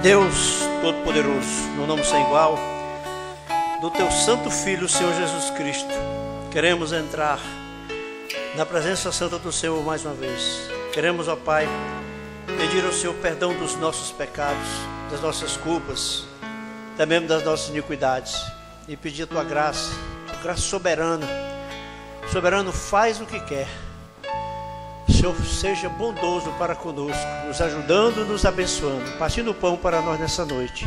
Deus Todo-Poderoso, no nome sem igual, do Teu Santo Filho, Senhor Jesus Cristo, queremos entrar na presença santa do Senhor mais uma vez. Queremos, ó Pai, pedir ao Senhor perdão dos nossos pecados, das nossas culpas, também das nossas iniquidades, e pedir a Tua graça soberana. Soberano, faz o que quer. O Senhor seja bondoso para conosco, nos ajudando, nos abençoando, partindo o pão para nós nessa noite.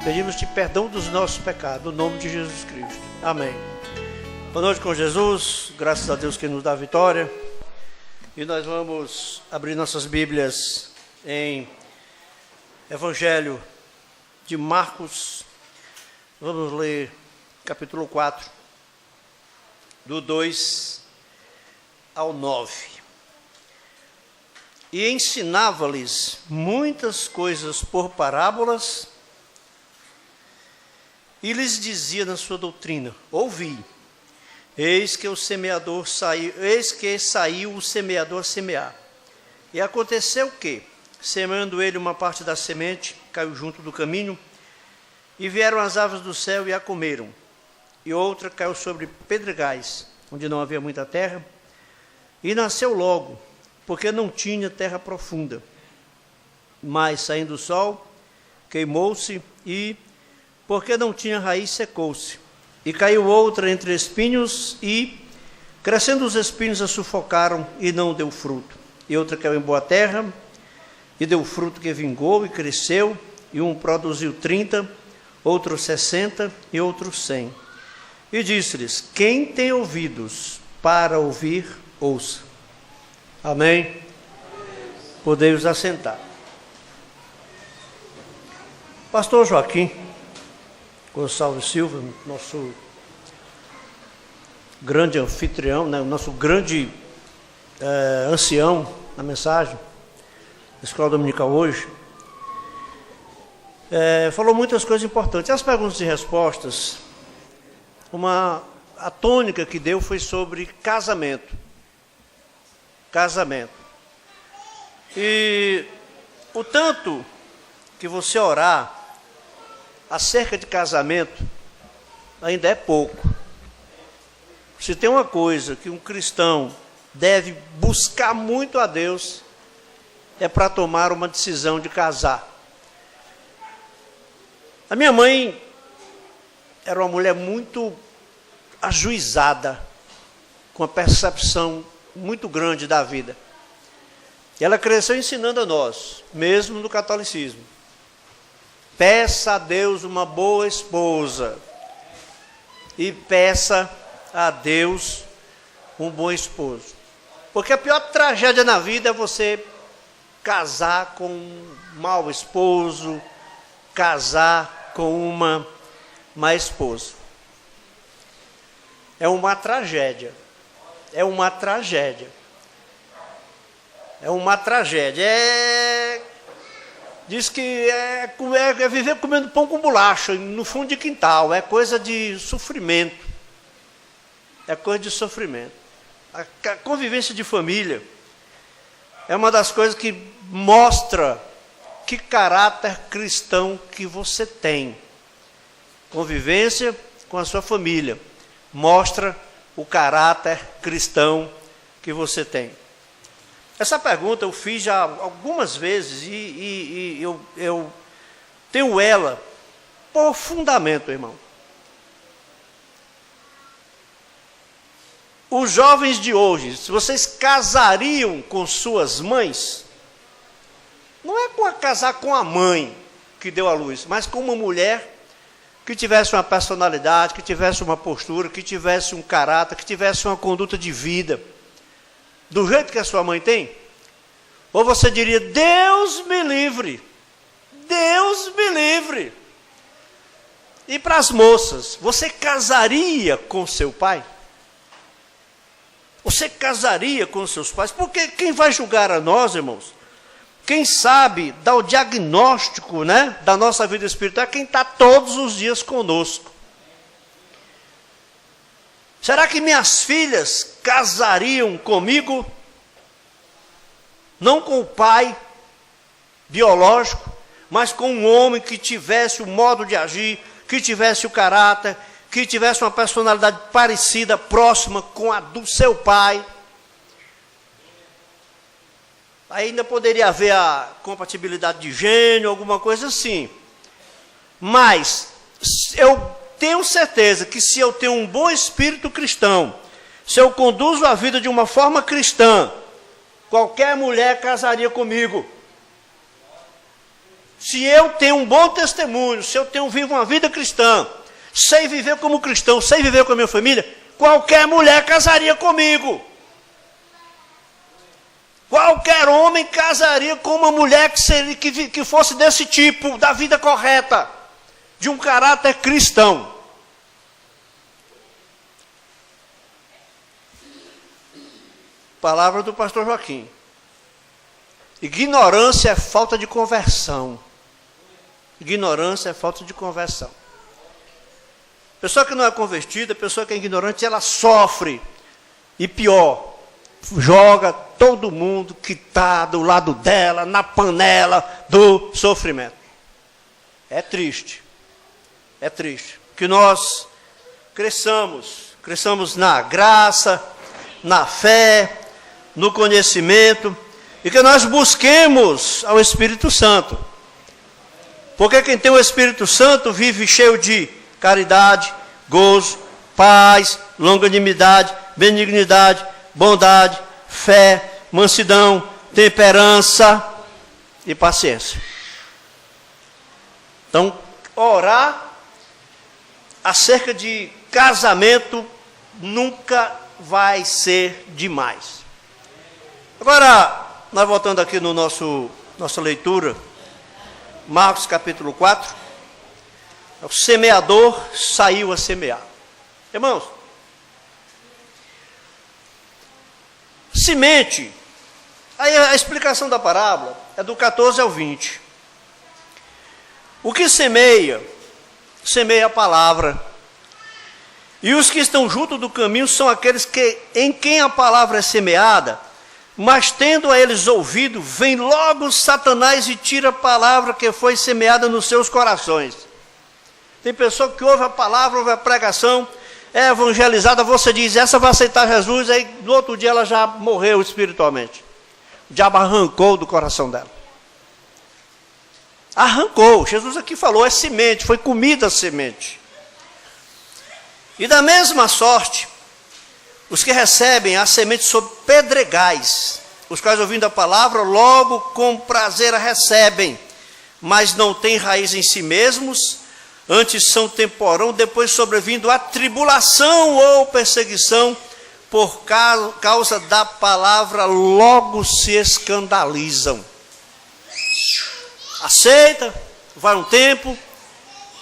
Pedimos-te perdão dos nossos pecados, no nome de Jesus Cristo. Amém. Boa noite com Jesus, graças a Deus que nos dá a vitória. E nós vamos abrir nossas Bíblias em Evangelho de Marcos. Vamos ler capítulo 4, do 2 ao 9. E ensinava-lhes muitas coisas por parábolas, e lhes dizia na sua doutrina: ouvi, eis que saiu o semeador a semear. E aconteceu que, semeando ele uma parte da semente, caiu junto do caminho, e vieram as aves do céu e a comeram. E outra caiu sobre pedregais, onde não havia muita terra, e nasceu logo, porque não tinha terra profunda. Mas, saindo o sol, queimou-se, e, porque não tinha raiz, secou-se. E caiu outra entre espinhos, e, crescendo os espinhos, a sufocaram, e não deu fruto. E outra caiu em boa terra, e deu fruto que vingou, e cresceu, e um produziu 30, outro 60, e outro 100. E disse-lhes: quem tem ouvidos para ouvir, ouça. Amém? Podemos assentar. Pastor Joaquim Gonçalves Silva, nosso grande anfitrião, né, nosso grande ancião na mensagem da Escola Dominical hoje, falou muitas coisas importantes. As perguntas e respostas, a tônica que deu foi sobre casamento. E o tanto que você orar acerca de casamento ainda é pouco. Se tem uma coisa que um cristão deve buscar muito a Deus, é para tomar uma decisão de casar. A minha mãe era uma mulher muito ajuizada, com uma percepção muito grande da vida. E ela cresceu ensinando a nós, mesmo no catolicismo: peça a Deus uma boa esposa e peça a Deus um bom esposo. Porque a pior tragédia na vida é você casar com um mau esposo, casar com uma má esposa. É uma tragédia. É uma tragédia. Diz que é viver comendo pão com bolacha no fundo de quintal. É coisa de sofrimento. A convivência de família é uma das coisas que mostra que caráter cristão que você tem. Convivência com a sua família mostra o caráter cristão que você tem. Essa pergunta eu fiz já algumas vezes e eu tenho ela por fundamento, irmão. Os jovens de hoje, se vocês casariam com suas mães, não é casar com a mãe que deu a luz, mas com uma mulher que tivesse uma personalidade, que tivesse uma postura, que tivesse um caráter, que tivesse uma conduta de vida, do jeito que a sua mãe tem? Ou você diria: Deus me livre, Deus me livre. E para as moças, você casaria com seu pai? Você casaria com seus pais? Porque quem vai julgar a nós, irmãos, quem sabe dar o diagnóstico, né, da nossa vida espiritual, é quem está todos os dias conosco. Será que minhas filhas casariam comigo? Não com o pai biológico, mas com um homem que tivesse o modo de agir, que tivesse o caráter, que tivesse uma personalidade parecida, próxima com a do seu pai. Ainda poderia haver a compatibilidade de gênio, alguma coisa assim. Mas eu tenho certeza que se eu tenho um bom espírito cristão, se eu conduzo a vida de uma forma cristã, qualquer mulher casaria comigo. Se eu tenho um bom testemunho, se eu vivo uma vida cristã, sei viver como cristão, sei viver com a minha família, qualquer mulher casaria comigo. Qualquer homem casaria com uma mulher que fosse desse tipo, da vida correta, de um caráter cristão. Palavra do pastor Joaquim. Ignorância é falta de conversão. Ignorância é falta de conversão. Pessoa que não é convertida, pessoa que é ignorante, ela sofre. E pior, joga todo mundo que está do lado dela na panela do sofrimento. É triste. É triste. Que nós cresçamos na graça, na fé, no conhecimento, e que nós busquemos ao Espírito Santo. Porque quem tem o Espírito Santo vive cheio de caridade, gozo, paz, longanimidade, benignidade, bondade, fé, mansidão, temperança e paciência. Então, orar acerca de casamento nunca vai ser demais. Agora, nós voltando aqui no nossa leitura, Marcos capítulo 4, o semeador saiu a semear. Irmãos, semente, aí a explicação da parábola é do 14 ao 20. O que semeia, semeia a palavra. E os que estão junto do caminho são aqueles em quem a palavra é semeada, mas tendo a eles ouvido, vem logo Satanás e tira a palavra que foi semeada nos seus corações. Tem pessoa que ouve a palavra, ouve a pregação, é evangelizada, você diz, essa vai aceitar Jesus, aí no outro dia ela já morreu espiritualmente. O diabo arrancou do coração dela. Arrancou, Jesus aqui falou, é semente, foi comida a semente. E da mesma sorte, os que recebem a semente sob pedregais, os quais ouvindo a palavra, logo com prazer a recebem, mas não têm raiz em si mesmos, antes são temporão, depois sobrevindo a tribulação ou perseguição, por causa da palavra, logo se escandalizam. Aceita, vai um tempo,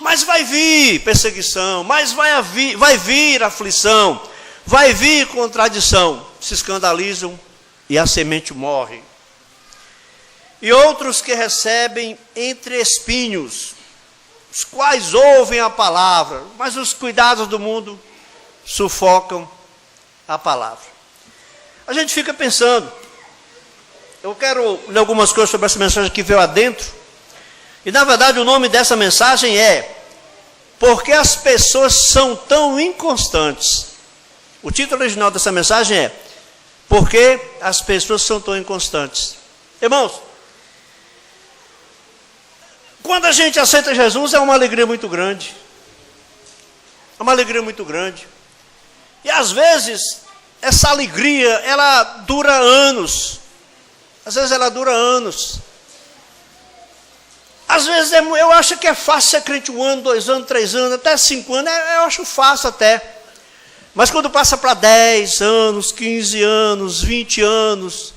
mas vai vir perseguição, mas vai vir aflição, vai vir contradição, se escandalizam e a semente morre. E outros que recebem entre espinhos, os quais ouvem a palavra, mas os cuidados do mundo sufocam a palavra. A gente fica pensando, eu quero ler algumas coisas sobre essa mensagem que veio adentro, e na verdade o nome dessa mensagem é Porque as pessoas são tão inconstantes. O título original dessa mensagem é Porque as pessoas são tão inconstantes. Irmãos, quando a gente aceita Jesus é uma alegria muito grande. É uma alegria muito grande. E às vezes essa alegria ela dura anos. Às vezes ela dura anos. Às vezes eu acho que é fácil ser crente 1 ano, 2 anos, 3 anos, até 5 anos, eu acho fácil até. Mas quando passa para 10 anos, 15 anos, 20 anos,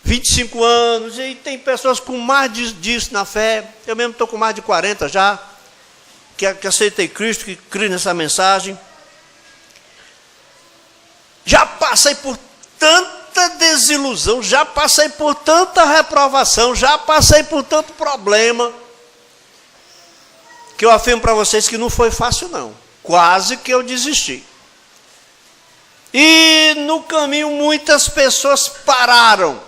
25 anos, e tem pessoas com mais disso na fé, eu mesmo estou com mais de 40 já, que aceitei Cristo, que criei nessa mensagem. Já passei por tanta desilusão, já passei por tanta reprovação, já passei por tanto problema, que eu afirmo para vocês que não foi fácil não, quase que eu desisti. E no caminho muitas pessoas pararam,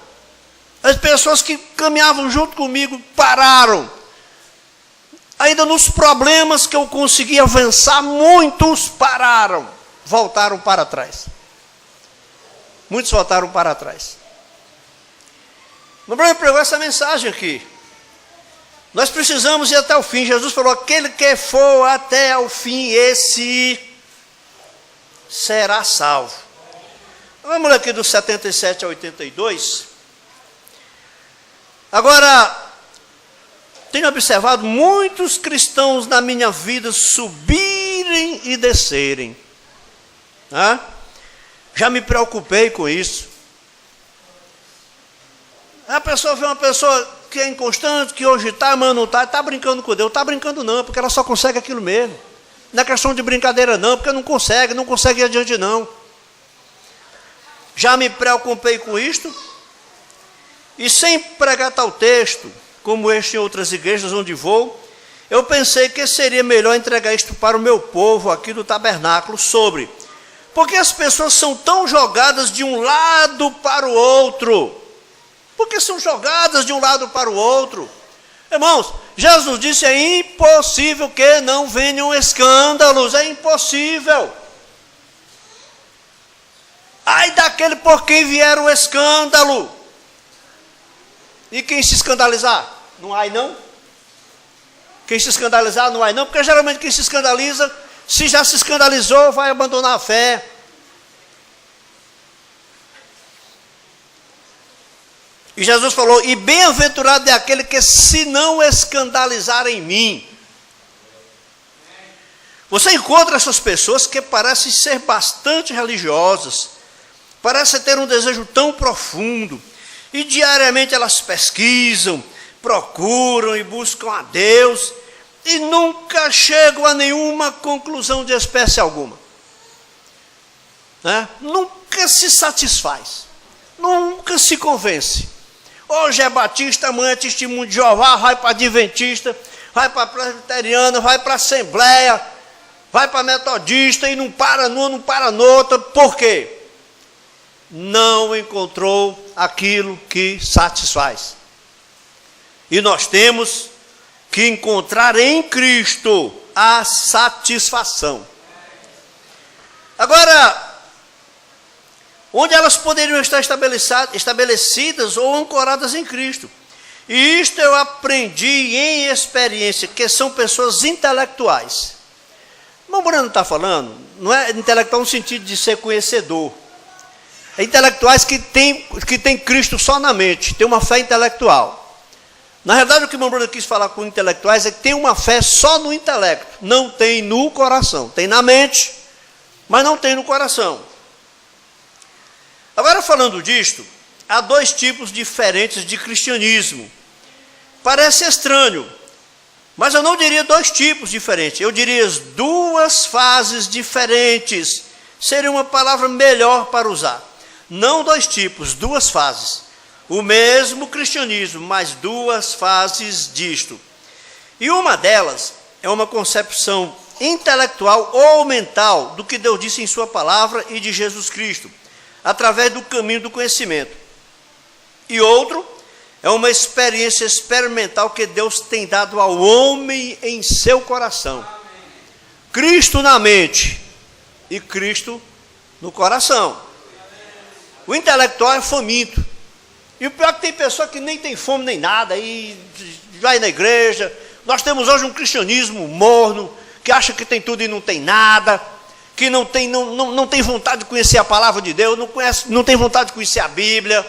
as pessoas que caminhavam junto comigo pararam, Ainda nos problemas que eu consegui avançar, muitos pararam, voltaram para trás. Muitos voltaram para trás. Meu brother pregou essa mensagem aqui. Nós precisamos ir até o fim. Jesus falou: aquele que for até o fim, esse será salvo. Vamos ler aqui do 77 a 82. Agora, tenho observado muitos cristãos na minha vida subirem e descerem. Já me preocupei com isso. A pessoa vê uma pessoa que é inconstante, que hoje está, amanhã não está brincando com Deus. Está brincando não, porque ela só consegue aquilo mesmo. Não é questão de brincadeira não, porque não consegue ir adiante não. Já me preocupei com isto, e sem pregar tal texto, como este em outras igrejas onde vou, eu pensei que seria melhor entregar isto para o meu povo aqui do tabernáculo sobre, porque as pessoas são tão jogadas de um lado para o outro. Porque são jogadas de um lado para o outro. Irmãos, Jesus disse: é impossível que não venham escândalos, é impossível. Ai daquele por quem vier o escândalo. E quem se escandalizar? Não há não? Quem se escandalizar não há não, porque geralmente quem se escandaliza, se já se escandalizou, vai abandonar a fé. E Jesus falou: e bem-aventurado é aquele que se não escandalizar em mim. Você encontra essas pessoas que parecem ser bastante religiosas, parecem ter um desejo tão profundo, e diariamente elas pesquisam, procuram e buscam a Deus, e nunca chegam a nenhuma conclusão de espécie alguma. Nunca se satisfaz, nunca se convence. Hoje é batista, amanhã é testemunho de Jeová, vai para adventista, vai para presbiteriana, vai para assembleia, vai para metodista e não para numa, não para noutra. Por quê? Não encontrou aquilo que satisfaz. E nós temos que encontrar em Cristo a satisfação. Agora, onde elas poderiam estar estabelecidas ou ancoradas em Cristo. E isto eu aprendi em experiência, que são pessoas intelectuais. O Bruno está falando, não é intelectual no sentido de ser conhecedor. É intelectuais que tem Cristo só na mente, tem uma fé intelectual. Na verdade, o que o Bruno quis falar com intelectuais é que tem uma fé só no intelecto, não tem no coração. Tem na mente, mas não tem no coração. Agora, falando disto, há dois tipos diferentes de cristianismo. Parece estranho, mas eu não diria dois tipos diferentes, eu diria duas fases diferentes. Seria uma palavra melhor para usar. Não dois tipos, duas fases. O mesmo cristianismo, mas duas fases disto. E uma delas é uma concepção intelectual ou mental do que Deus disse em sua palavra e de Jesus Cristo, através do caminho do conhecimento. E outro é uma experiência experimental que Deus tem dado ao homem em seu coração. Cristo na mente e Cristo no coração. O intelectual é faminto. E o pior é que tem pessoa que nem tem fome nem nada, e vai na igreja. Nós temos hoje um cristianismo morno, que acha que tem tudo e não tem nada, que não tem vontade de conhecer a palavra de Deus, não tem vontade de conhecer a Bíblia.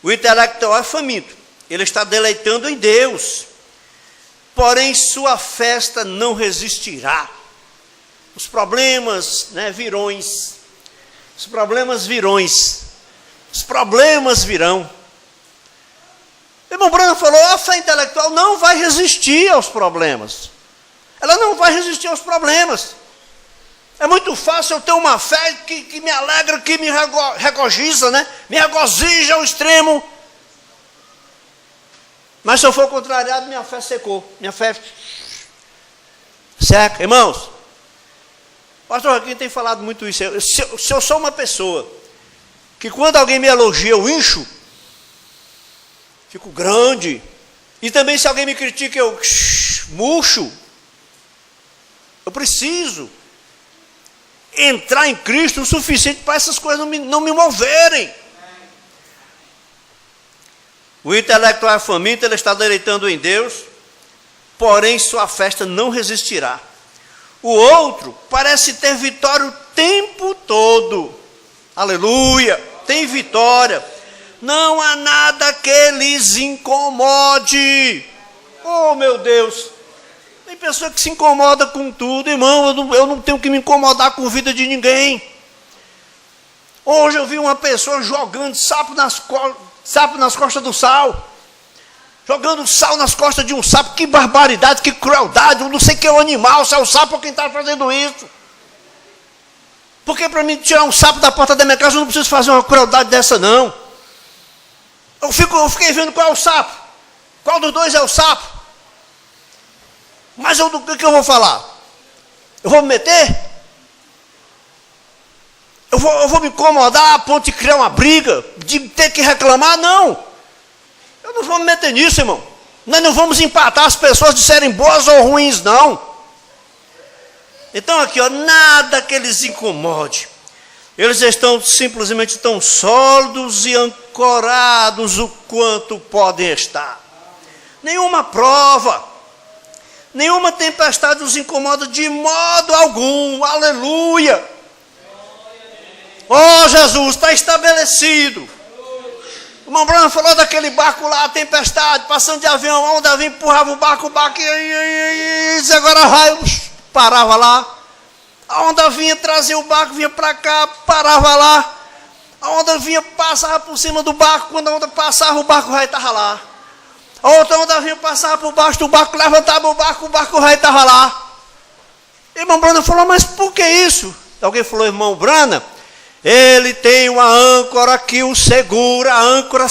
O intelectual é faminto, ele está deleitando em Deus, porém sua festa não resistirá. Os problemas, virões, os problemas virão. O irmão Branco falou: a fé intelectual não vai resistir aos problemas. Ela não vai resistir aos problemas. É muito fácil eu ter uma fé que me alegra, que me regozija, me regozija ao extremo. Mas se eu for contrariado, minha fé secou. Minha fé seca. Irmãos, o pastor Joaquim tem falado muito isso. Se eu sou uma pessoa que quando alguém me elogia, eu incho, fico grande, E também se alguém me critica, eu murcho. Eu preciso entrar em Cristo o suficiente para essas coisas não me moverem. O intelectual é faminto, ele está deleitando em Deus, porém sua festa não resistirá. O outro parece ter vitória o tempo todo. Aleluia, tem vitória. Não há nada que lhes incomode. Oh, meu Deus. Tem pessoa que se incomoda com tudo, irmão. Eu não tenho que me incomodar com a vida de ninguém. Hoje eu vi uma pessoa jogando sapo nas costas do sal. Jogando sal nas costas de um sapo. Que barbaridade, que crueldade. Eu não sei quem é o animal, se é o sapo ou quem está fazendo isso. Porque para mim tirar um sapo da porta da minha casa, eu não preciso fazer uma crueldade dessa, não. Eu fiquei vendo qual é o sapo. Qual dos dois é o sapo? Mas do que eu vou falar? Eu vou me meter? Eu vou me incomodar a ponto de criar uma briga? De ter que reclamar? Não. Eu não vou me meter nisso, irmão. Nós não vamos empatar as pessoas de serem boas ou ruins, não. Então aqui, ó, nada que eles incomode. Eles estão simplesmente tão sólidos e ancorados o quanto podem estar. Nenhuma prova, nenhuma tempestade os incomoda de modo algum. Aleluia! Oh, Jesus, está estabelecido. O irmão Bruno falou daquele barco lá, a tempestade, passando de avião, a onda vinha, empurrava o barco e agora raios, parava lá. A onda vinha, trazia o barco, vinha para cá, parava lá. A onda vinha, passava por cima do barco, quando a onda passava, o barco já estava lá. A outra onda vinha, passava por baixo do barco, levantava o barco já estava lá. Irmão Brana falou, mas por que isso? Alguém falou, irmão Brana, ele tem uma âncora que o segura, a âncora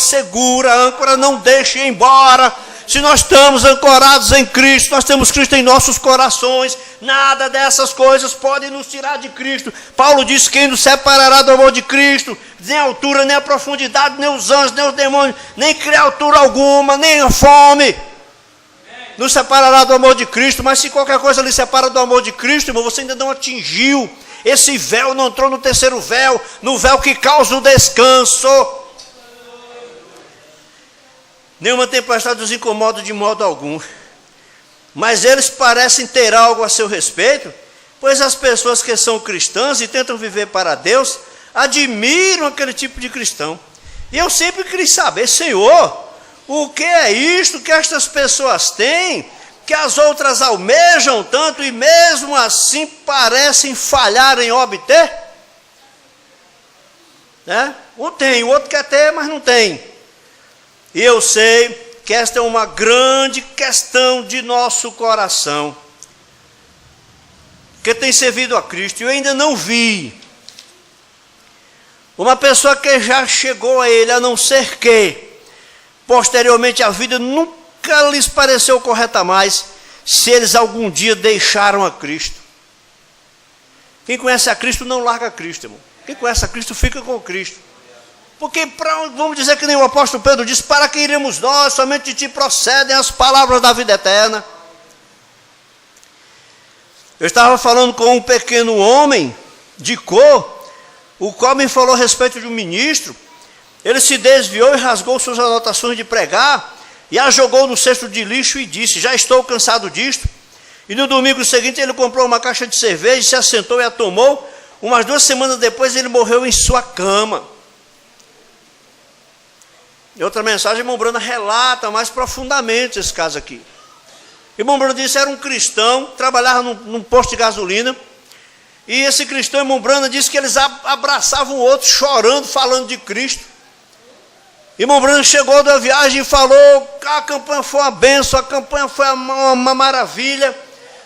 não deixa ir embora. Se nós estamos ancorados em Cristo, nós temos Cristo em nossos corações, nada dessas coisas pode nos tirar de Cristo. Paulo diz, quem nos separará do amor de Cristo? Nem a altura, nem a profundidade, nem os anjos, nem os demônios, nem criatura alguma, nem a fome nos separará do amor de Cristo. Mas se qualquer coisa lhe separa do amor de Cristo, irmão, você ainda não atingiu. Esse véu não entrou no terceiro véu, no véu que causa o descanso. Nenhuma tempestade os incomoda de modo algum. Mas eles parecem ter algo a seu respeito, pois as pessoas que são cristãs e tentam viver para Deus, admiram aquele tipo de cristão. E eu sempre quis saber, Senhor, o que é isto que estas pessoas têm, que as outras almejam tanto e mesmo assim parecem falhar em obter? Um tem, o outro quer ter, mas não tem. E eu sei que esta é uma grande questão de nosso coração, que tem servido a Cristo. Eu ainda não vi uma pessoa que já chegou a Ele, a não ser que, posteriormente, a vida nunca lhes pareceu correta mais, se eles algum dia deixaram a Cristo. Quem conhece a Cristo não larga Cristo, irmão. Quem conhece a Cristo fica com Cristo. Porque, vamos dizer que nem o apóstolo Pedro disse, para que iremos nós, somente de ti procedem as palavras da vida eterna. Eu estava falando com um pequeno homem de cor, o qual me falou a respeito de um ministro. Ele se desviou e rasgou suas anotações de pregar, e a jogou no cesto de lixo e disse, já estou cansado disto. E no domingo seguinte ele comprou uma caixa de cerveja, se assentou e a tomou. Umas 2 semanas depois ele morreu em sua cama. Em outra mensagem, irmão Brana relata mais profundamente esse caso aqui. Irmão Brana disse que era um cristão, trabalhava num posto de gasolina, e esse cristão, irmão Brana, disse que eles abraçavam o outro, chorando, falando de Cristo. Irmão Brana chegou da viagem e falou, a campanha foi uma bênção, a campanha foi uma maravilha,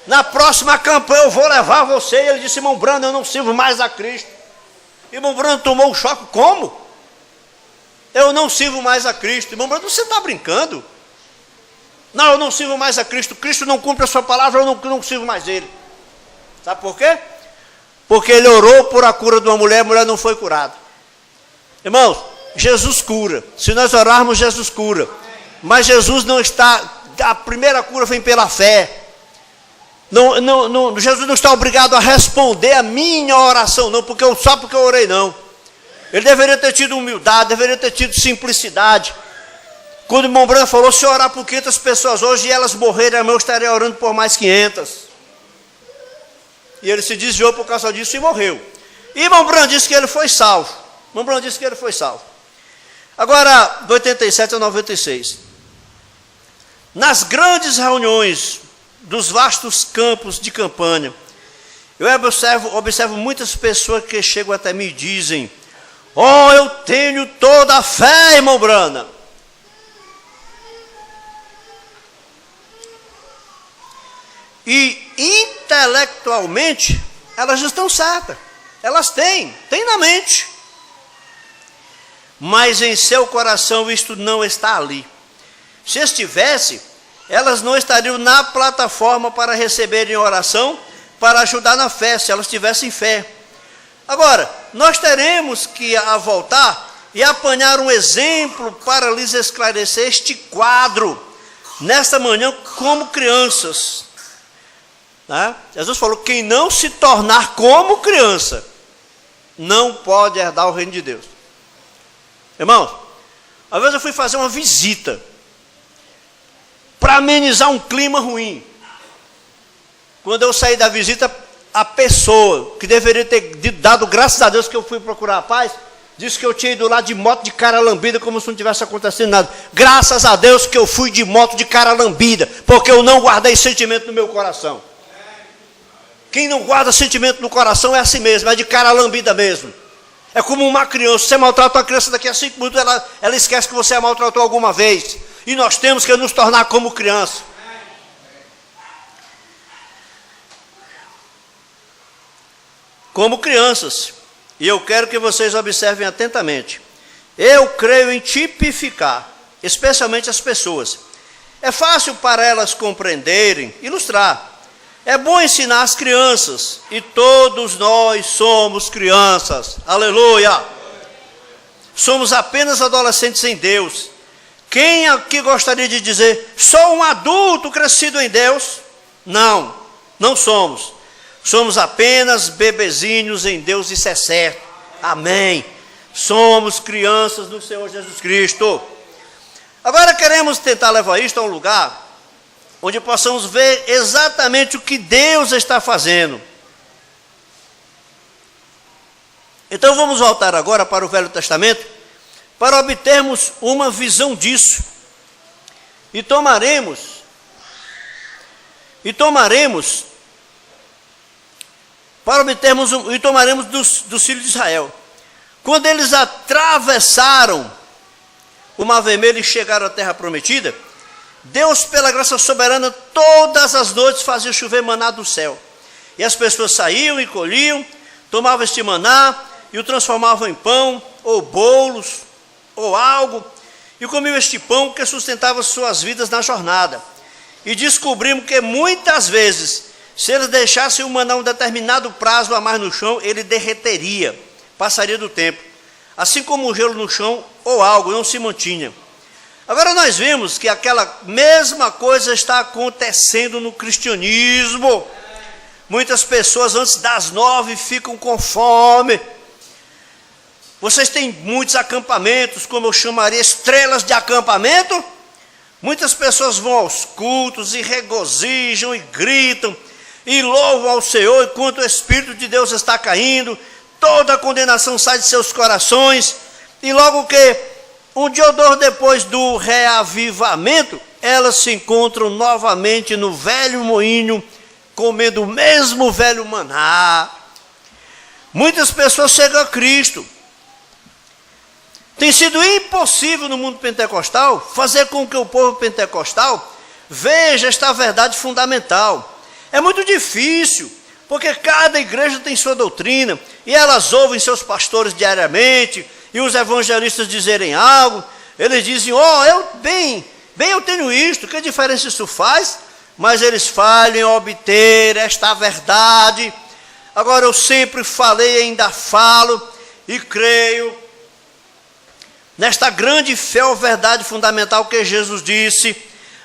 na próxima campanha eu vou levar você. E ele disse, irmão Brana, eu não sirvo mais a Cristo. Irmão Brana tomou um choque, como? Eu não sirvo mais a Cristo. Irmão Brando, você está brincando? Não, eu não sirvo mais a Cristo. Cristo não cumpre a sua palavra, eu não sirvo mais ele. Sabe por quê? Porque ele orou por a cura de uma mulher, a mulher não foi curada. Irmãos, Jesus cura. Se nós orarmos, Jesus cura. Mas Jesus não está, a primeira cura vem pela fé. Jesus não está obrigado a responder a minha oração, não, só porque eu orei, não. Ele deveria ter tido humildade, deveria ter tido simplicidade. Quando o irmão Branco falou, se eu orar por 500 pessoas hoje e elas morrerem, eu estaria orando por mais 500. E ele se desviou por causa disso e morreu. E o irmão Branco disse que ele foi salvo. O irmão Branco disse que ele foi salvo. Agora, de 87 a 96. Nas grandes reuniões dos vastos campos de campanha, eu observo muitas pessoas que chegam até mim e dizem: oh, eu tenho toda a fé, irmão Brana. E intelectualmente, elas estão certas. Elas têm na mente. Mas em seu coração isto não está ali. Se estivesse, elas não estariam na plataforma para receberem oração, para ajudar na fé, se elas tivessem fé. Agora, nós teremos que voltar e apanhar um exemplo para lhes esclarecer este quadro, nesta manhã, como crianças. Tá? Jesus falou, quem não se tornar como criança, não pode herdar o reino de Deus. Irmãos, às vezes eu fui fazer uma visita, para amenizar um clima ruim. Quando eu saí da visita, a pessoa que deveria ter dado graças a Deus que eu fui procurar a paz, disse que eu tinha ido lá de moto de cara lambida, como se não tivesse acontecendo nada. Graças a Deus que eu fui de moto de cara lambida, porque eu não guardei sentimento no meu coração. Quem não guarda sentimento no coração é assim mesmo, é de cara lambida mesmo. É como uma criança, você maltrata uma criança, daqui a 5 minutos ela esquece que você a maltratou alguma vez. E nós temos que nos tornar como criança. Como crianças. E eu quero que vocês observem atentamente. Eu creio em tipificar, especialmente as pessoas. É fácil para elas compreenderem, ilustrar. É bom ensinar as crianças. E todos nós somos crianças. Aleluia! Somos apenas adolescentes em Deus. Quem aqui gostaria de dizer, sou um adulto crescido em Deus? Não, não somos. Somos apenas bebezinhos em Deus, isso é certo. Amém. Somos crianças do Senhor Jesus Cristo. Agora queremos tentar levar isto a um lugar onde possamos ver exatamente o que Deus está fazendo. Então vamos voltar agora para o Velho Testamento, para obtermos uma visão disso. E tomaremos dos filhos de Israel. Quando eles atravessaram o Mar Vermelho e chegaram à terra prometida, Deus, pela graça soberana, todas as noites fazia chover maná do céu. E as pessoas saíam e colhiam, tomavam este maná e o transformavam em pão, ou bolos, ou algo, e comiam este pão que sustentava suas vidas na jornada. E descobrimos que muitas vezes, se eles deixassem o maná um determinado prazo a mais no chão, ele derreteria, passaria do tempo. Assim como o gelo no chão, ou algo, não se mantinha. Agora nós vemos que aquela mesma coisa está acontecendo no cristianismo. Muitas pessoas antes das 9 ficam com fome. Vocês têm muitos acampamentos, como eu chamaria, estrelas de acampamento. Muitas pessoas vão aos cultos e regozijam e gritam e louvam ao Senhor enquanto o Espírito de Deus está caindo. Toda a condenação sai de seus corações. E logo que um dia ou dois depois do reavivamento, elas se encontram novamente no velho moinho, comendo o mesmo velho maná. Muitas pessoas chegam a Cristo. Tem sido impossível no mundo pentecostal fazer com que o povo pentecostal veja esta verdade fundamental. É muito difícil, porque cada igreja tem sua doutrina, e elas ouvem seus pastores diariamente, e os evangelistas dizerem algo, eles dizem, eu tenho isto, que diferença isso faz? Mas eles falham em obter esta verdade. Agora eu sempre falei, ainda falo, e creio, nesta grande fé ou verdade fundamental que Jesus disse: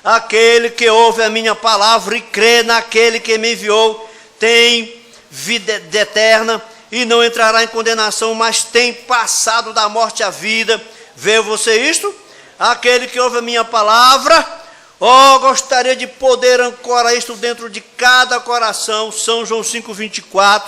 aquele que ouve a minha palavra e crê naquele que me enviou tem vida eterna e não entrará em condenação, mas tem passado da morte à vida. Vê você isto? Aquele que ouve a minha palavra, gostaria de poder ancorar isto dentro de cada coração. São João 5,24.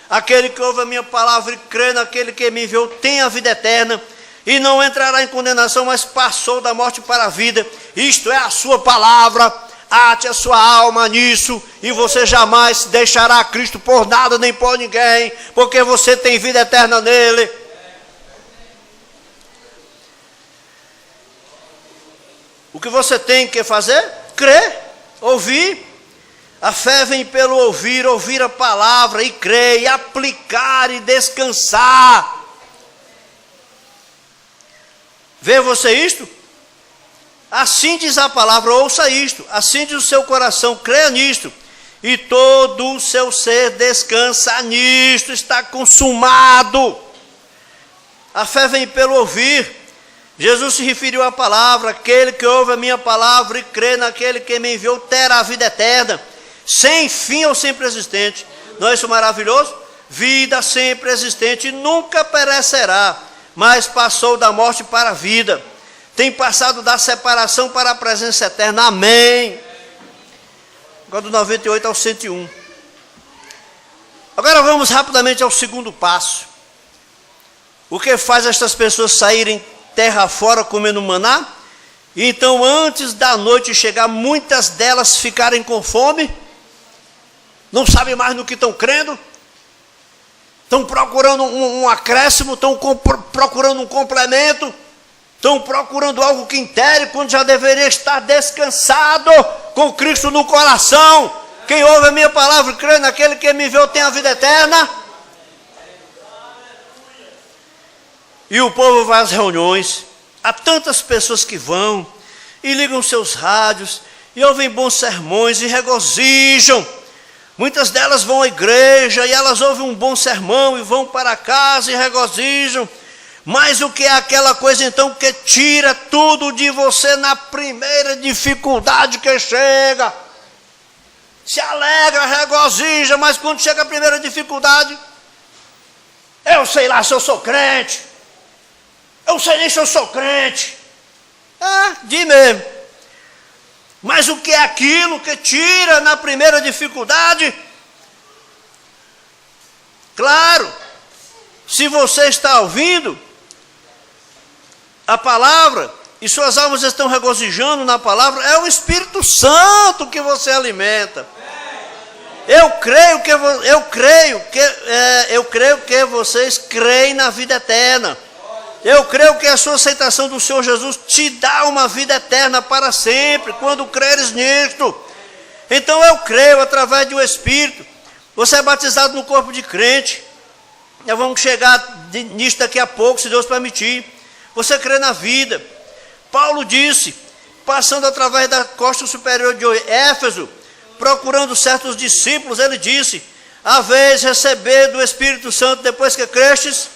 Aquele que ouve a minha palavra e crê naquele que me enviou tem a vida eterna e não entrará em condenação, mas passou da morte para a vida. Isto é a sua palavra. Ate a sua alma nisso, e você jamais deixará Cristo por nada nem por ninguém, porque você tem vida eterna nele. O que você tem que fazer? Crer, ouvir. A fé vem pelo ouvir, ouvir a palavra e crer, e aplicar e descansar. Vê você isto? Assim diz a palavra, ouça isto, assim diz o seu coração, creia nisto, e todo o seu ser descansa nisto, está consumado. A fé vem pelo ouvir. Jesus se referiu à palavra: aquele que ouve a minha palavra e crê naquele que me enviou terá a vida eterna, sem fim ou sempre existente. Não é isso maravilhoso? Vida sempre existente, nunca perecerá, mas passou da morte para a vida. Tem passado da separação para a presença eterna. Amém. Agora do 98 ao 101. Agora vamos rapidamente ao segundo passo. O que faz estas pessoas saírem terra fora comendo maná? E então, antes da noite chegar, muitas delas ficarem com fome, não sabem mais no que estão crendo, estão procurando um acréscimo, estão procurando um complemento, estão procurando algo que intere, quando já deveria estar descansado com Cristo no coração. Quem ouve a minha palavra e crê naquele que me enviou tem a vida eterna. E o povo vai às reuniões. Há tantas pessoas que vão e ligam seus rádios e ouvem bons sermões e regozijam. Muitas delas vão à igreja e elas ouvem um bom sermão e vão para casa e regozijam. Mas o que é aquela coisa então que tira tudo de você na primeira dificuldade que chega? Se alegra, regozija, mas quando chega a primeira dificuldade, eu sei lá se eu sou crente, eu sei nem se eu sou crente. Diz mesmo. Mas o que é aquilo que tira na primeira dificuldade? Claro, se você está ouvindo a palavra e suas almas estão regozijando na palavra, é o Espírito Santo que você alimenta. Eu creio que vocês creem na vida eterna. Eu creio que a sua aceitação do Senhor Jesus te dá uma vida eterna para sempre, quando creres nisto. Então eu creio através do Espírito. Você é batizado no corpo de crente. Nós vamos chegar nisso daqui a pouco, se Deus permitir. Você crê na vida. Paulo disse, passando através da costa superior de Éfeso, procurando certos discípulos, ele disse: haveis recebido do Espírito Santo depois que crestes?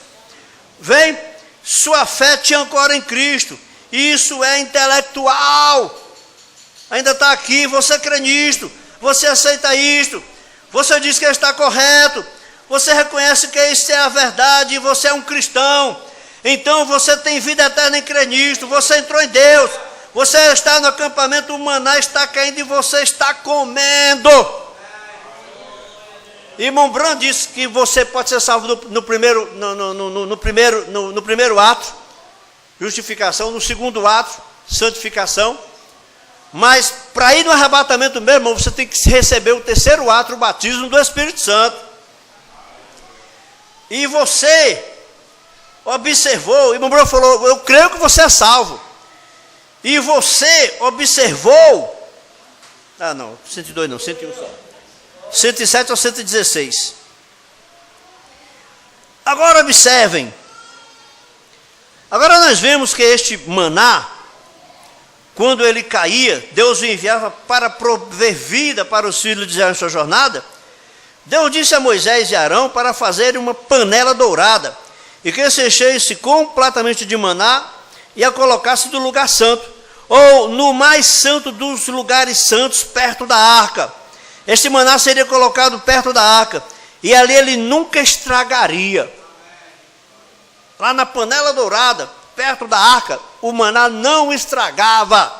Vem, sua fé te ancora em Cristo. Isso é intelectual. Ainda está aqui, você crê nisto, você aceita isto, você diz que está correto, você reconhece que isso é a verdade e você é um cristão. Então você tem vida eterna em crer nisto, você entrou em Deus, você está no acampamento, o maná está caindo e você está comendo. Irmão Brand disse que você pode ser salvo no primeiro ato, justificação, no segundo ato, santificação. Mas para ir no arrebatamento mesmo, irmão, você tem que receber o terceiro ato, o batismo do Espírito Santo. E você observou, e o irmão falou: eu creio que você é salvo. E você observou, 102 não, 101 só. 107 ou 116. Agora observem. Agora nós vemos que este maná, quando ele caía, Deus o enviava para prover vida para os filhos de Israel em sua jornada. Deus disse a Moisés e Arão para fazerem uma panela dourada, e que se enchesse completamente de maná, e a colocasse no lugar santo, ou no mais santo dos lugares santos, perto da arca. Este maná seria colocado perto da arca, e ali ele nunca estragaria. Lá na panela dourada, perto da arca, o maná não estragava.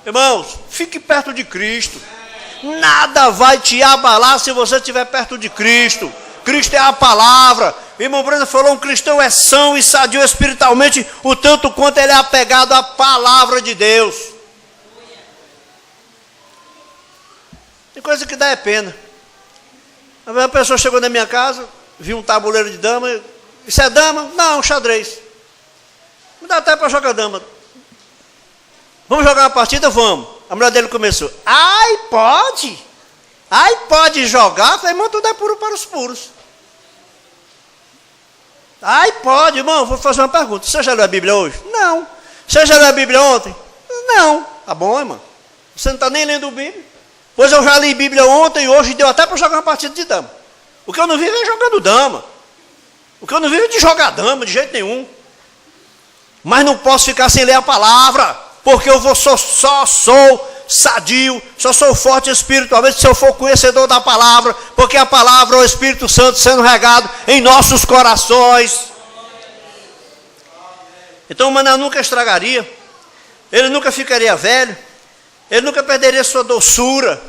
Irmãos, fique perto de Cristo. Nada vai te abalar se você estiver perto de Cristo. Cristo é a palavra. O irmão Breno falou, um cristão é são e sadio espiritualmente, o tanto quanto ele é apegado à palavra de Deus. Tem coisa que dá é pena. A pessoa chegou na minha casa, viu um tabuleiro de dama. Isso é dama? Não, xadrez. Não dá até para jogar dama. Vamos jogar uma partida? Vamos. A mulher dele começou. Ai, pode? Ai, pode jogar? Eu falei, irmão, tudo é puro para os puros. Ai, pode, irmão, vou fazer uma pergunta. Você já leu a Bíblia hoje? Não. Você já leu a Bíblia ontem? Não. Tá bom, irmão. Você não está nem lendo a Bíblia? Pois eu já li a Bíblia ontem e hoje deu até para jogar uma partida de dama. O que eu não vivo é jogando dama. O que eu não vivo é de jogar dama, de jeito nenhum. Mas não posso ficar sem ler a palavra, porque eu só sou sadio, só sou forte espiritualmente se eu for conhecedor da palavra, porque a palavra é o Espírito Santo sendo regado em nossos corações. Então o maná nunca estragaria, ele nunca ficaria velho, ele nunca perderia sua doçura.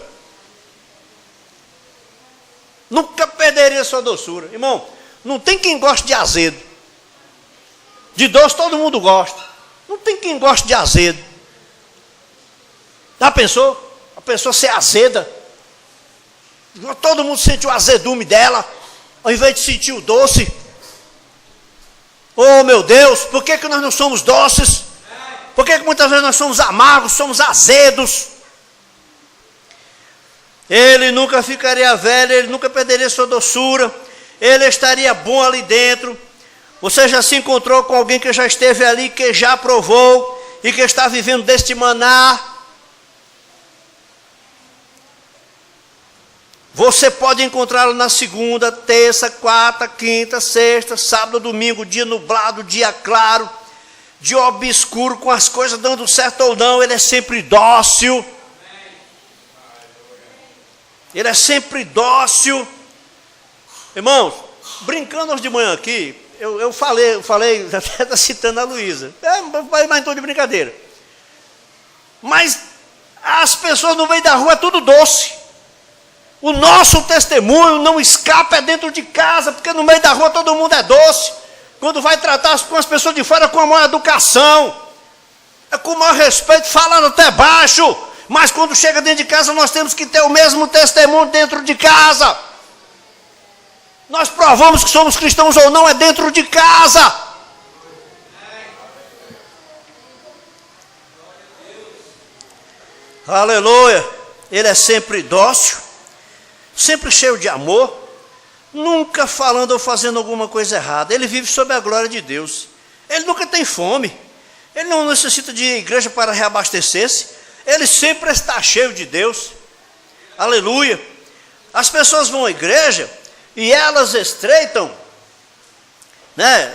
Nunca perderia sua doçura. Irmão, não tem quem goste de azedo. De doce todo mundo gosta. Não tem quem goste de azedo. Já pensou? A pessoa ser azeda. Todo mundo sente o azedume dela, ao invés de sentir o doce. Oh meu Deus, por que nós não somos doces? Por que muitas vezes nós somos amargos, somos azedos? Ele nunca ficaria velho, ele nunca perderia sua doçura, ele estaria bom ali dentro. Você já se encontrou com alguém que já esteve ali, que já provou e que está vivendo deste maná? Você pode encontrá-lo na segunda, terça, quarta, quinta, sexta, sábado, domingo, dia nublado, dia claro, dia obscuro, com as coisas dando certo ou não, ele é sempre dócil. Ele é sempre dócil. Irmãos, brincando hoje de manhã aqui, eu falei, até está citando a Luísa, mas não estou de brincadeira. Mas as pessoas no meio da rua é tudo doce. O nosso testemunho não escapa, é dentro de casa, porque no meio da rua todo mundo é doce. Quando vai tratar com as pessoas de fora com a maior educação, é com o maior respeito, falando até baixo. Mas quando chega dentro de casa, nós temos que ter o mesmo testemunho dentro de casa. Nós provamos que somos cristãos ou não, é dentro de casa. Aleluia. Ele é sempre dócil, sempre cheio de amor, nunca falando ou fazendo alguma coisa errada. Ele vive sob a glória de Deus. Ele nunca tem fome. Ele não necessita de igreja para reabastecer-se. Ele sempre está cheio de Deus. Aleluia. As pessoas vão à igreja e elas estreitam, né?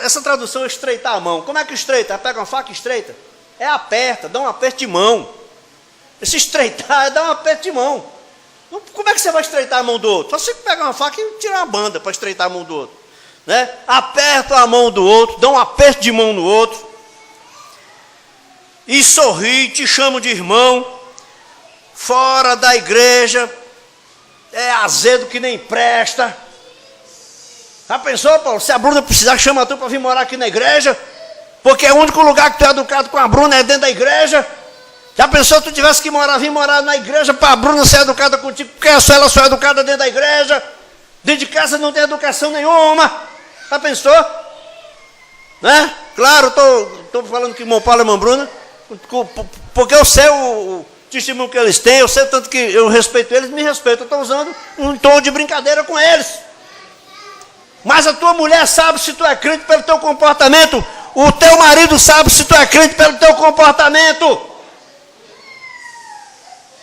Essa tradução é estreitar a mão. Como é que estreita? Pega uma faca e estreita? É aperta, dá um aperto de mão. Esse estreitar é dar um aperto de mão. Como é que você vai estreitar a mão do outro? Só você pegar uma faca e tirar uma banda para estreitar a mão do outro, né? Aperta a mão do outro, dá um aperto de mão no outro. E sorri, te chamo de irmão. Fora da igreja é azedo que nem presta. Já pensou, Paulo? Se a Bruna precisar, chama tu para vir morar aqui na igreja, porque é o único lugar que tu é educado com a Bruna é dentro da igreja. Já pensou se tu tivesse que vir morar na igreja para a Bruna ser educada contigo, porque ela só é educada dentro da igreja? Dentro de casa não tem educação nenhuma. Já pensou? Né? Claro, estou falando que irmão Paulo e irmã Bruna, porque eu sei o testemunho que eles têm, eu sei tanto que eu respeito eles, me respeito. Eu estou usando um tom de brincadeira com eles. Mas a tua mulher sabe se tu é crente pelo teu comportamento. O teu marido sabe se tu é crente pelo teu comportamento.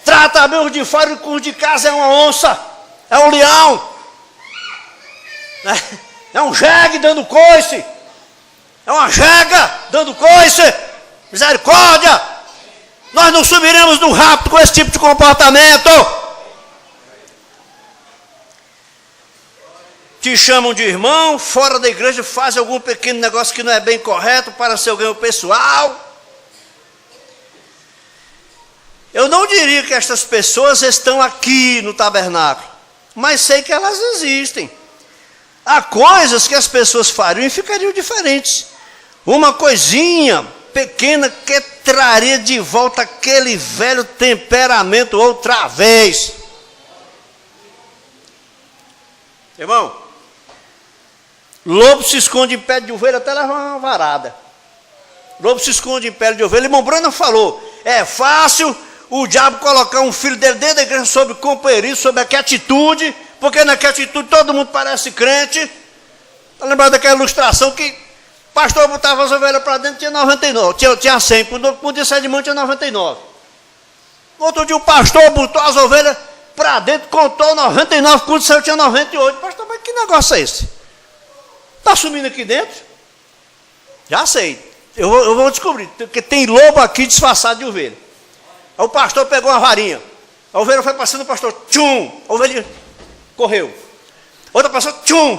Trata bem os de fora e com os de casa é uma onça, é um leão, é um jegue dando coice. é uma jega, dando coice, misericórdia. Nós não subiremos no rapto com esse tipo de comportamento. Te chamam de irmão, fora da igreja fazem algum pequeno negócio que não é bem correto para seu ganho pessoal. Eu não diria que estas pessoas estão aqui no tabernáculo, mas sei que elas existem. Há coisas que as pessoas fariam e ficariam diferentes. Uma coisinha pequena que traria de volta aquele velho temperamento outra vez. Irmão, lobo se esconde em pé de ovelha até levar uma varada. Lobo se esconde em pé de ovelha. Irmão Brana falou, é fácil o diabo colocar um filho dele dentro da igreja sobre companheirismo, sobre aquela atitude, porque naquela atitude todo mundo parece crente. Está lembrado daquela ilustração que o pastor botava as ovelhas para dentro, tinha 99, tinha 100, quando dia 7 de manhã tinha 99. No outro dia o pastor botou as ovelhas para dentro, contou 99, quando saiu tinha 98. Pastor, mas que negócio é esse? Está sumindo aqui dentro? Já sei, eu vou descobrir, porque tem lobo aqui disfarçado de ovelha. Aí o pastor pegou uma varinha, a ovelha foi passando, o pastor, tchum, a ovelha correu. Outra passou, tchum.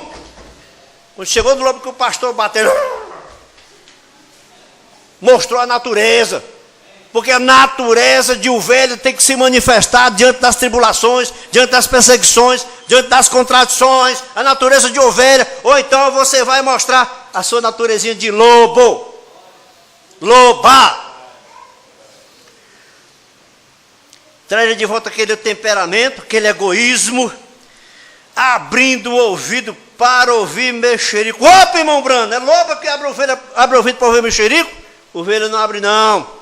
Quando chegou no lobo que o pastor bateu, mostrou a natureza. Porque a natureza de ovelha tem que se manifestar diante das tribulações, diante das perseguições, diante das contradições. A natureza de ovelha, ou então você vai mostrar a sua naturezinha de lobo. Loba. Traz de volta aquele temperamento, aquele egoísmo, abrindo o ouvido para ouvir mexerico. Opa, irmão Brano, é lobo que abre o ouvido para ouvir mexerico? Ovelha não abre não.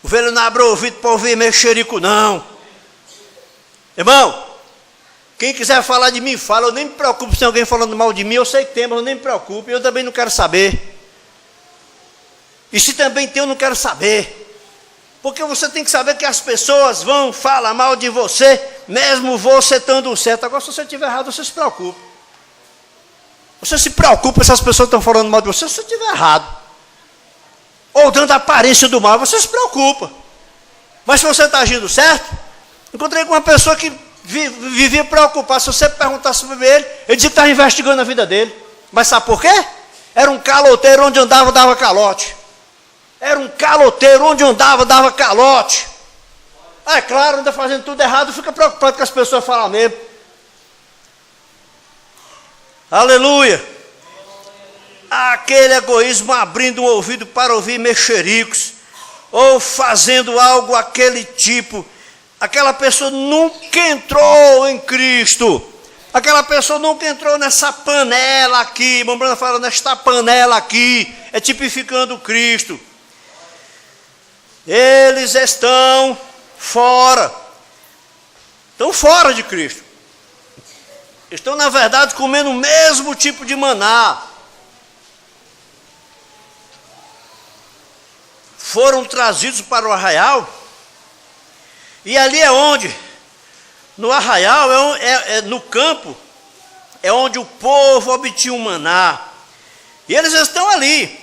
Ovelha não abre o ouvido para ouvir mexerico não. Irmão, quem quiser falar de mim, fala. Eu nem me preocupo se tem alguém falando mal de mim. Eu sei que tem, mas eu nem me preocupo. Eu também não quero saber. E se também tem, eu não quero saber. Porque você tem que saber que as pessoas vão falar mal de você, mesmo você estando certo. Agora, se você estiver errado, você se preocupa. Você se preocupa se as pessoas estão falando mal de você, se você estiver errado. Ou dando a aparência do mal, você se preocupa. Mas se você está agindo certo, encontrei com uma pessoa que vivia preocupada. Se você perguntasse sobre ele, ele dizia que estava investigando a vida dele. Mas sabe por quê? Era um caloteiro, onde andava, dava calote. Era um caloteiro, onde andava, dava calote. É claro, anda fazendo tudo errado, fica preocupado com as pessoas falam mesmo. Aleluia. Aquele egoísmo abrindo o ouvido para ouvir mexericos, ou fazendo algo aquele tipo. Aquela pessoa nunca entrou em Cristo. Aquela pessoa nunca entrou nessa panela aqui. Irmão Brana fala, nesta panela aqui, é tipificando Cristo. Eles estão fora de Cristo. Estão, na verdade, comendo o mesmo tipo de maná. Foram trazidos para o arraial. E ali é onde? No arraial, no campo, é onde o povo obtinha o maná. E eles estão ali.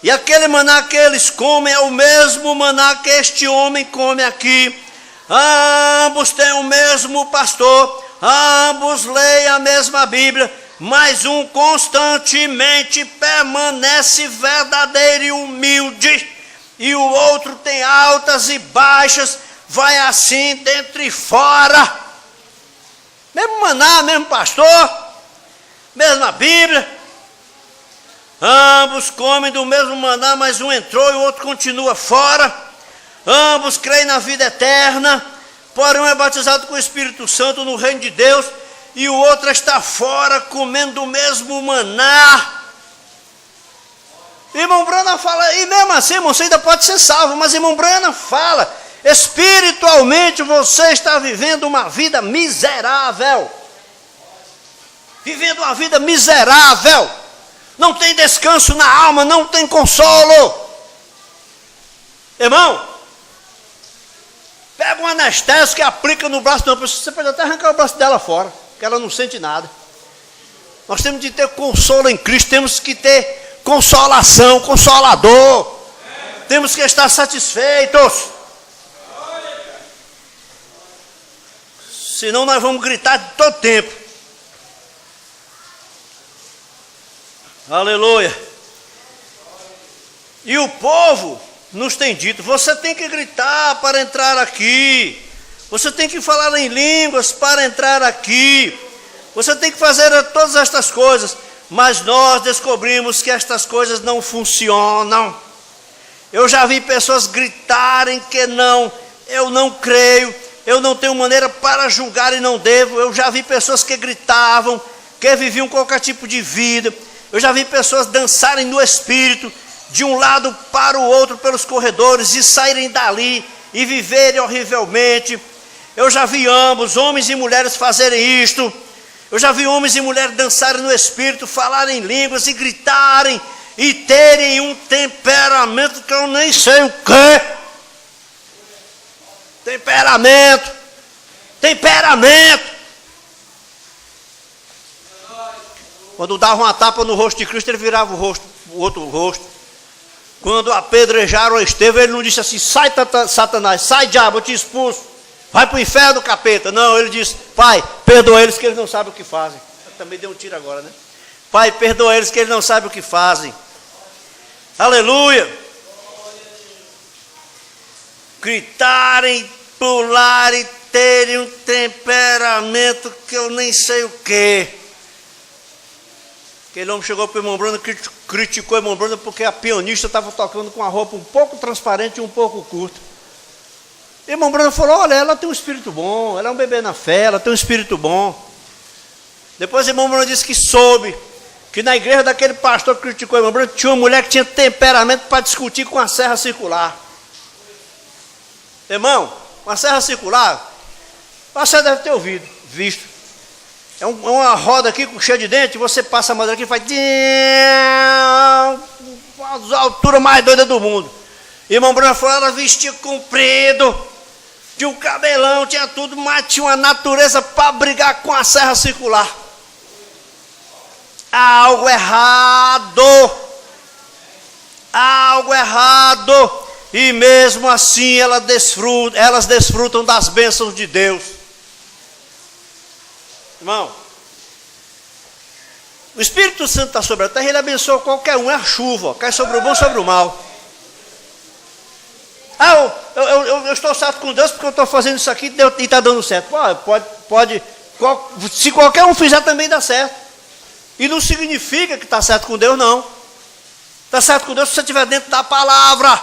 E aquele maná que eles comem é o mesmo maná que este homem come aqui. Ambos têm o mesmo pastor, ambos leem a mesma Bíblia, mas um constantemente permanece verdadeiro e humilde, e o outro tem altas e baixas, vai assim dentro e fora. Mesmo maná, mesmo pastor, mesma Bíblia. Ambos comem do mesmo maná, mas um entrou e o outro continua fora. Ambos creem na vida eterna, porém um é batizado com o Espírito Santo no reino de Deus, e o outro está fora comendo o mesmo maná. Irmão Brana fala, e mesmo assim, irmão, você ainda pode ser salvo, mas irmão Brana fala, espiritualmente você está vivendo uma vida miserável. Vivendo uma vida miserável. Não tem descanso na alma, não tem consolo. Irmão, pega um anestésico e aplica no braço de uma pessoa, você pode até arrancar o braço dela fora, que ela não sente nada. Nós temos de ter consolo em Cristo, temos que ter consolação, consolador. Temos que estar satisfeitos. Senão nós vamos gritar de todo tempo. Aleluia. E o povo nos tem dito: você tem que gritar para entrar aqui. Você tem que falar em línguas para entrar aqui. Você tem que fazer todas estas coisas. Mas nós descobrimos que estas coisas não funcionam. Eu já vi pessoas gritarem que não, eu não creio, eu não tenho maneira para julgar e não devo. Eu já vi pessoas que gritavam, que viviam qualquer tipo de vida. Eu já vi pessoas dançarem no espírito, de um lado para o outro pelos corredores, e saírem dali e viverem horrivelmente. Eu já vi ambos, homens e mulheres, fazerem isto. Eu já vi homens e mulheres dançarem no espírito, falarem em línguas e gritarem, e terem um temperamento que eu nem sei o quê. Temperamento. Quando dava uma tapa no rosto de Cristo, ele virava o outro rosto. Quando apedrejaram Estevão, ele não disse assim: sai, Satanás, sai, diabo, eu te expulso, vai para o inferno, capeta. Não, ele disse: Pai, perdoa eles que eles não sabem o que fazem. Eu também dei um tiro agora, né? Pai, perdoa eles que eles não sabem o que fazem. Aleluia. Gritarem, pularem, terem um temperamento que eu nem sei o que. Aquele homem chegou para o irmão Bruno, criticou o irmão Bruno porque a pianista estava tocando com a roupa um pouco transparente e um pouco curta. O irmão Bruno falou: olha, ela tem um espírito bom, ela é um bebê na fé, ela tem um espírito bom. Depois o irmão Bruno disse que soube que na igreja daquele pastor que criticou o irmão Bruno tinha uma mulher que tinha temperamento para discutir com a serra circular. Irmão, uma serra circular, você deve ter visto. É uma roda aqui cheia de dente, você passa a madeira aqui e faz a altura mais doida do mundo. Irmão Bruno falou: ela vestia comprido, tinha um cabelão, tinha tudo, mas tinha uma natureza para brigar com a serra circular. Há algo errado. E mesmo assim elas desfrutam das bênçãos de Deus. Irmão, o Espírito Santo está sobre a terra, ele abençoa qualquer um, é a chuva, cai sobre o bom, sobre o mal. Eu estou certo com Deus porque eu estou fazendo isso aqui e está dando certo. Pode, se qualquer um fizer também dá certo. E não significa que está certo com Deus, não. Está certo com Deus se você estiver dentro da palavra.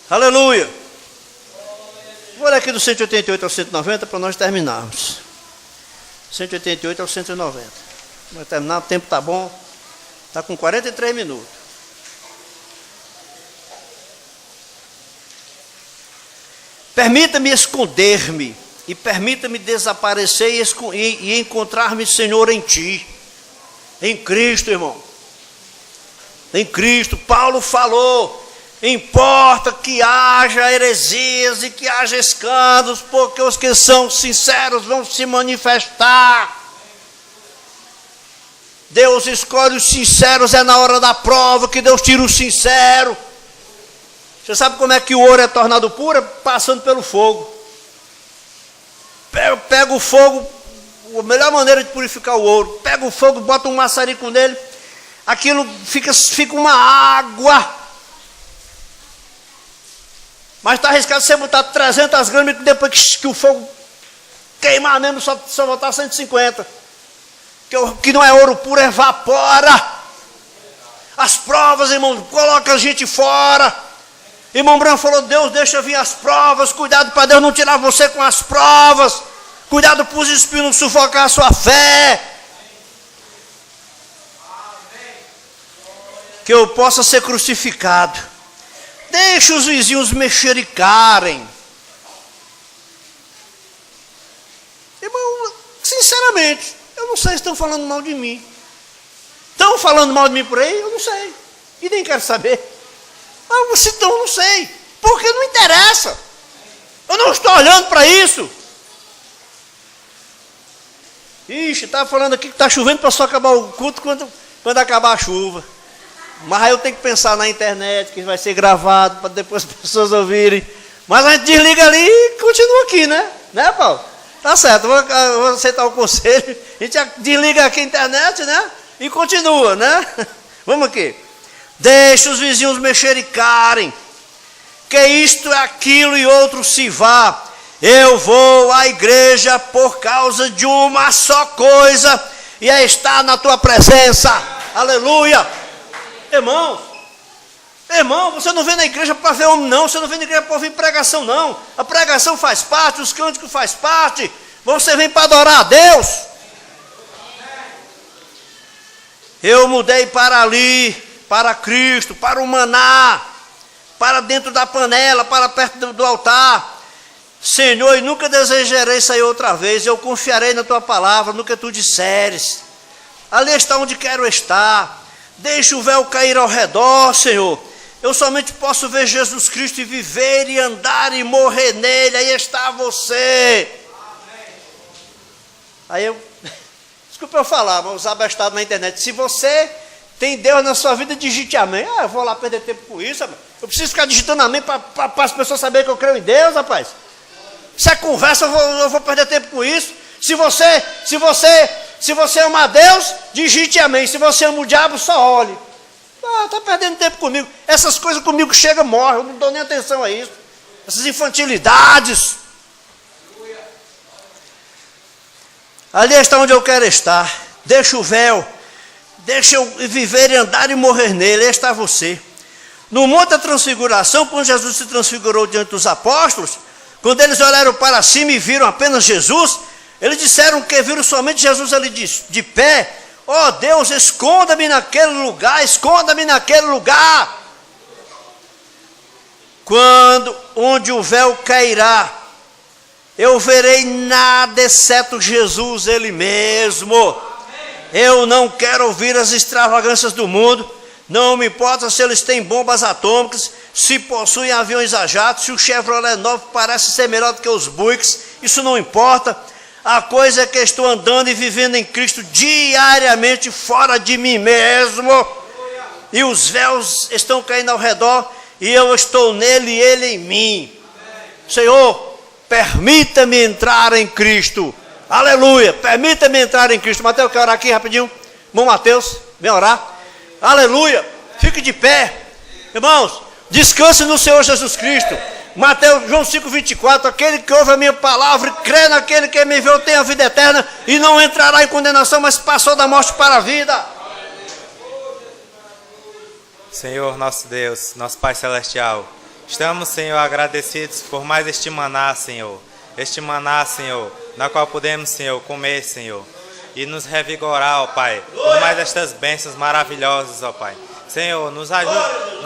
Aleluia. Vou ler aqui do 188 ao 190 para nós terminarmos. 188 ao 190. Vai terminar, o tempo está bom. Está com 43 minutos. Permita-me esconder-me e permita-me desaparecer e encontrar-me, Senhor, em Ti. Em Cristo, irmão. Em Cristo. Paulo falou: importa que haja heresias e que haja escândalos, porque os que são sinceros vão se manifestar. Deus escolhe os sinceros, é na hora da prova que Deus tira o sincero. Você sabe como é que o ouro é tornado puro? Passando pelo fogo. Pega o fogo, a melhor maneira de purificar o ouro. Pega o fogo, bota um maçarico nele, aquilo fica uma água. Mas está arriscado você botar 300 gramas e depois que o fogo queimar mesmo, só botar 150. Que não é ouro puro, evapora. As provas, irmão, coloca a gente fora. Irmão Branco falou: Deus deixa vir as provas, cuidado para Deus não tirar você com as provas. Cuidado para os espinhos não sufocar a sua fé. Que eu possa ser crucificado. Deixa os vizinhos mexericarem. Irmão, sinceramente, eu não sei se estão falando mal de mim. Estão falando mal de mim por aí? Eu não sei. E nem quero saber. Mas se estão, eu não sei. Porque não interessa. Eu não estou olhando para isso. Ixi, estava falando aqui que está chovendo para só acabar o culto quando acabar a chuva. Mas aí eu tenho que pensar na internet, que vai ser gravado, para depois as pessoas ouvirem. Mas a gente desliga ali e continua aqui, né? Né, Paulo? Tá certo, vou aceitar o conselho. A gente desliga aqui a internet, né? E continua, né? Vamos aqui. Deixa os vizinhos mexericarem, que isto é aquilo e outro se vá. Eu vou à igreja por causa de uma só coisa, e é estar na tua presença. Aleluia. Irmão, você não vem na igreja para ver homem, não. Você não vem na igreja para ouvir pregação, não. A pregação faz parte, os cânticos faz parte. Você vem para adorar a Deus. Eu mudei para ali, para Cristo, para o maná, para dentro da panela, para perto do altar. Senhor, e nunca desejarei sair outra vez. Eu confiarei na tua palavra, no que tu disseres. Ali está onde quero estar. Deixa o véu cair ao redor, Senhor. Eu somente posso ver Jesus Cristo e viver e andar e morrer nele. Aí está você. Aí eu, desculpa eu falar, mas usar bestado na internet. Se você tem Deus na sua vida, digite amém. Eu vou lá perder tempo com isso, rapaz. Eu preciso ficar digitando amém para as pessoas saberem que eu creio em Deus, rapaz. Se é conversa, eu vou perder tempo com isso. Se você ama a Deus, digite amém. Se você ama o diabo, só olhe. Está perdendo tempo comigo. Essas coisas comigo chegam, morrem. Eu não dou nem atenção a isso. Essas infantilidades. Ali está onde eu quero estar. Deixa o véu. Deixa eu viver e andar e morrer nele. Aí está você. No Monte da Transfiguração, quando Jesus se transfigurou diante dos apóstolos, quando eles olharam para cima e viram apenas Jesus, eles disseram que viram somente Jesus ali de pé. Oh Deus, esconda-me naquele lugar, esconda-me naquele lugar. Onde o véu cairá, eu verei nada exceto Jesus, Ele mesmo. Eu não quero ouvir as extravagâncias do mundo. Não me importa se eles têm bombas atômicas, se possuem aviões a jato, se o Chevrolet novo parece ser melhor do que os Buicks. Isso não importa. A coisa é que estou andando e vivendo em Cristo diariamente, fora de mim mesmo. E os véus estão caindo ao redor, e eu estou nele e ele em mim. Senhor, permita-me entrar em Cristo. Aleluia, permita-me entrar em Cristo. Mateus, quer orar aqui rapidinho? Irmão Mateus, vem orar. Aleluia, fique de pé. Irmãos, descanse no Senhor Jesus Cristo. Mateus, João 5,24, aquele que ouve a minha palavra e crê naquele que me enviou tem a vida eterna e não entrará em condenação, mas passou da morte para a vida. Senhor nosso Deus, nosso Pai Celestial, estamos, Senhor, agradecidos por mais este maná, Senhor. Este maná, Senhor, na qual podemos, Senhor, comer, Senhor, e nos revigorar, ó Pai, por mais estas bênçãos maravilhosas, ó Pai. Senhor, nos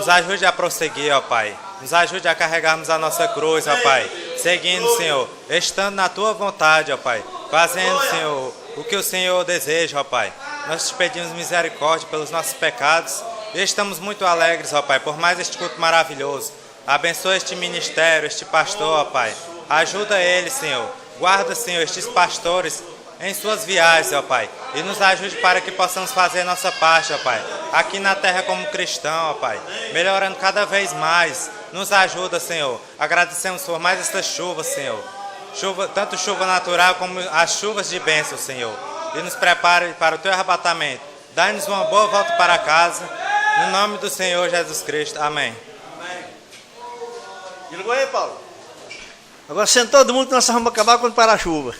ajude a prosseguir, ó Pai. Nos ajude a carregarmos a nossa cruz, ó Pai. Seguindo, Senhor, estando na Tua vontade, ó Pai. Fazendo, Senhor, o que o Senhor deseja, ó Pai. Nós te pedimos misericórdia pelos nossos pecados. E estamos muito alegres, ó Pai, por mais este culto maravilhoso. Abençoa este ministério, este pastor, ó Pai. Ajuda ele, Senhor. Guarda, Senhor, estes pastores em suas viagens, ó Pai, e nos ajude para que possamos fazer nossa parte, ó Pai, aqui na terra como cristão, ó Pai, melhorando cada vez mais. Nos ajuda, Senhor. Agradecemos por mais esta chuva, Senhor. Tanto chuva natural como as chuvas de bênção, Senhor. E nos prepare para o Teu arrebatamento. Dá-nos uma boa volta para casa. No nome do Senhor Jesus Cristo. Amém. Desligou aí, Paulo? Agora senta todo mundo que nós vamos acabar quando parar a chuva.